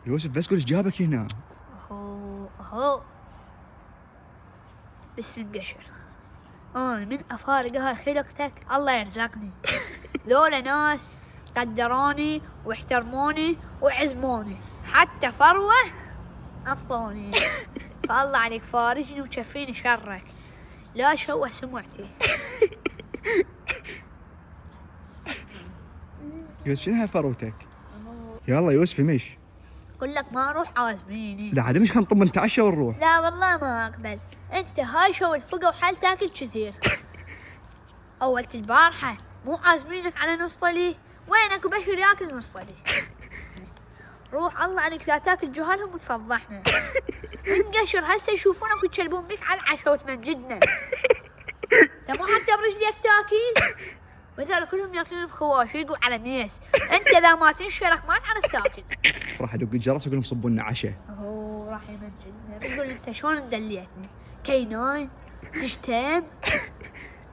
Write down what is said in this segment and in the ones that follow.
يوسف بس قول ايش جابك هنا؟ اهو بس انقشر. انا من افارق هاي خلقتك الله يرزقني. ذولا ناس قدروني واحترموني وعزموني، حتى فروة أعطوني. فالله عليك فارجني وشفيني شرك، لا شوه سمعتي. يوسف شنو هاي فروتك؟ يلا يوسف مش اقول لك ما اروح عازميني. لا عاد مش خنطب نتعشى ونروح. لا والله ما اقبل. انت هاي شو الفقه وحال تاكل كثير. اول البارحه مو عازمينك على نص طلي، وينك بشر ياكل نص طلي. روح الله عليك لا تاكل جهالهم وتفضحنا. انقشر هسه يشوفونك ويتشلبون بك على العشاء وتمجدنا. انت مو حتى برجليك تاكل، وذول كلهم ياكلون بخواشيق وعلى ميس. انت اذا ما تنشرك ما تعرف تاكل. راح ادق الجرس واقول لهم صبوا لنا عشاء. اهو راح يمجدنا، بتقول انت شلون مدليتني؟ كيناين تشتم.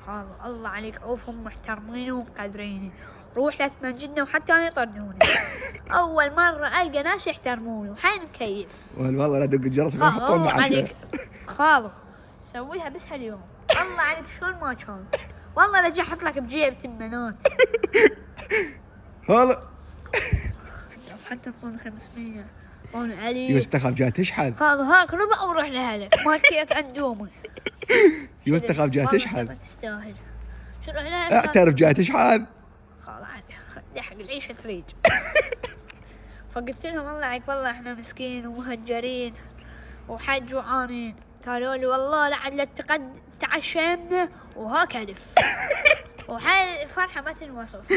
هذا الله عليك عوفهم محترمين ومقدريني. روح لا تمجدنا وحتى انا يطردوني. اول مره القى ناس يحترموني وحين مكيف. والله لا ادق الجرس واقول لهم حطوا لنا الله عليك عشاء. خالص سويها بس هاليوم. الله عليك شلون ما كان، والله لجي احط لك بجيب تمنات. هلا حتى تكون 500 وانا علي. يوسف تخاف جاي تشحذ. هذا هاك ربع وروح لهلك ما كيك اندومي. يوسف تخاف جاي والله تشحذ. ما تستاهل. شو روح لهلك. اعترف جاي تشحذ. خلاص عادي حق العيشة تريد. فقلت لهم الله عليك والله احنا مسكين ومهجرين وحد جوعانين. قالوا لي والله لعد لا تعشمنا وها كلف. وحال فرحة ما تنوصف.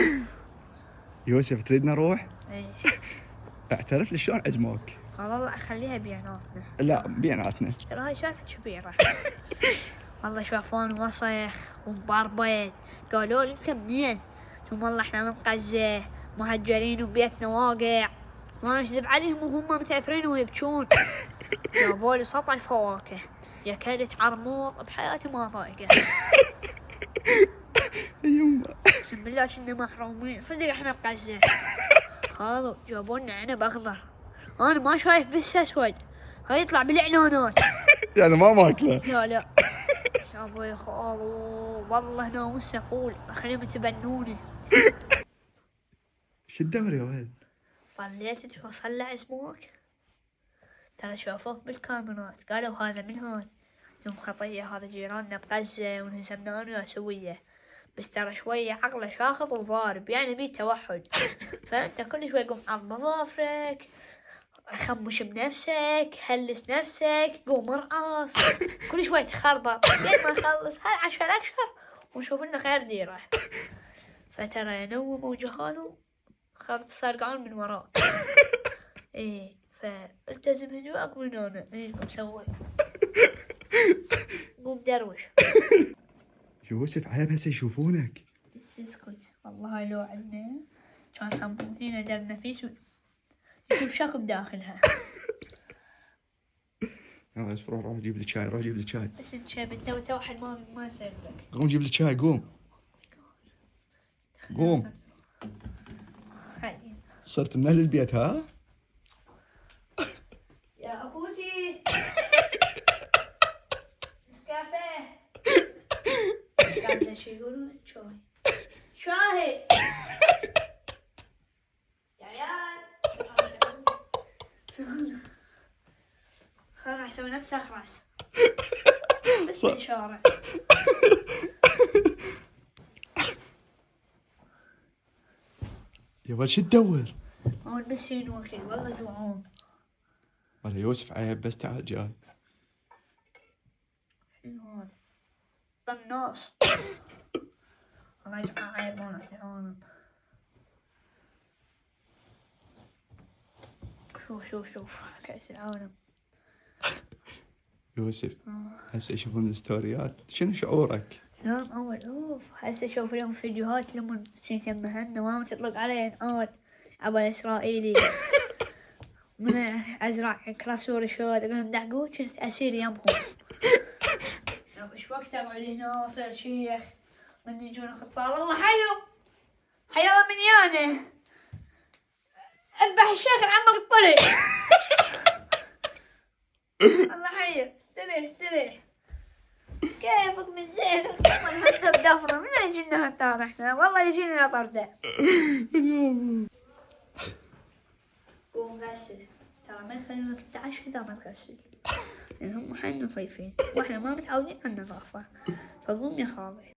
يوسف تريد نروح؟ ايه اعترف لي شلون عزموك؟ خلاص الله اخليها بيناتنا. لا بيناتنا. ترى هاي سالفة كبيرة. والله شافوني وصيخ ومبربيت، قالوا لي انت منين؟ ثم والله احنا من غزة مهجرين وبيتنا واقع. وانا اكذب عليهم وهم متاثرين ويبكون. جابوا لي سطل فواكه، يا كلت عرموط بحياتي ما فايقه. يما اقسم بالله كنا محرومين صدق احنا بغزة. خالو جابوا لنا عنب اخضر، انا ما شايف بس اسود، هاي يطلع بالاعلانات. يعني ما ماكله. لا شابوا يا خالو والله ناموس اقول اخليهم يتبنوني. شو الدوري يا ولد؟ ظليت توصل له اسمك، ترى شافوك بالكاميرات قالوا هذا من هون. ثم خطية هذا جيراننا بغزة وانهزمنا انا وسوية، بس ترى شوية عقله شاخط وضارب يعني بيه توحد. فانت كل شوي قوم عض ظافرك، خمش بنفسك، هلس نفسك، قوم ارعص، كل شوي تخربط لين ما نخلص هالعشر اكشر ونشوف لنا خير ديره. فترى ينوم وجهاله خاف تصرقعون من وراك. ايه فالتزم هدوءك من هنا. ايه مسوي قوم دروش. يوسف عيب هسه يشوفونك. بس اسكت والله لو عنا كان حنطون فينا درنا فيس يشوف شاك بداخلها. يلا يوسف روح جيب لي شاي، روح جيب لي شاي. بس انت توحد ما يصير لك. قوم جيب لي شاي قوم. قوم. صرت من اهل البيت ها؟ يا اخوتي نسكافيه. نسكافيه شو يقولون؟ شاهي يا عيال. راح اسوي نفسي اخرس بس بالشارع. يا ولد شو تدور؟ هون بس في نوكل والله جوعان. ولا يوسف عيب بس تعال جاي. شنو هون؟ قناص. الله يجمع عيبونا ثعانم. شوف كأس العالم. يوسف هسه يشوفون الستوريات شنو شعورك؟ يوم اول اوف هسه اشوف لهم فيديوهات لمن كنت يمهنا ما تطلق علي انعاد عبا الاسرائيلي. من ازرع كراف سوري شاد اقول لهم دعقوا كنت اسير يمهم. ايش وقت اقعد هنا واصير شيخ من يجون خطار. الله حي الله من يانه اذبح الشيخ عمك الطريق. الله حي استريح كيفك من زينك احنا بدفرة من يجينا هالطار احنا والله يجينا طردة. قوم غسل ترى ما يخلونك تتعشى اذا ما تغسل لان هم حنا نظيفين واحنا ما متعودين على النظافة فقوم يا خالي.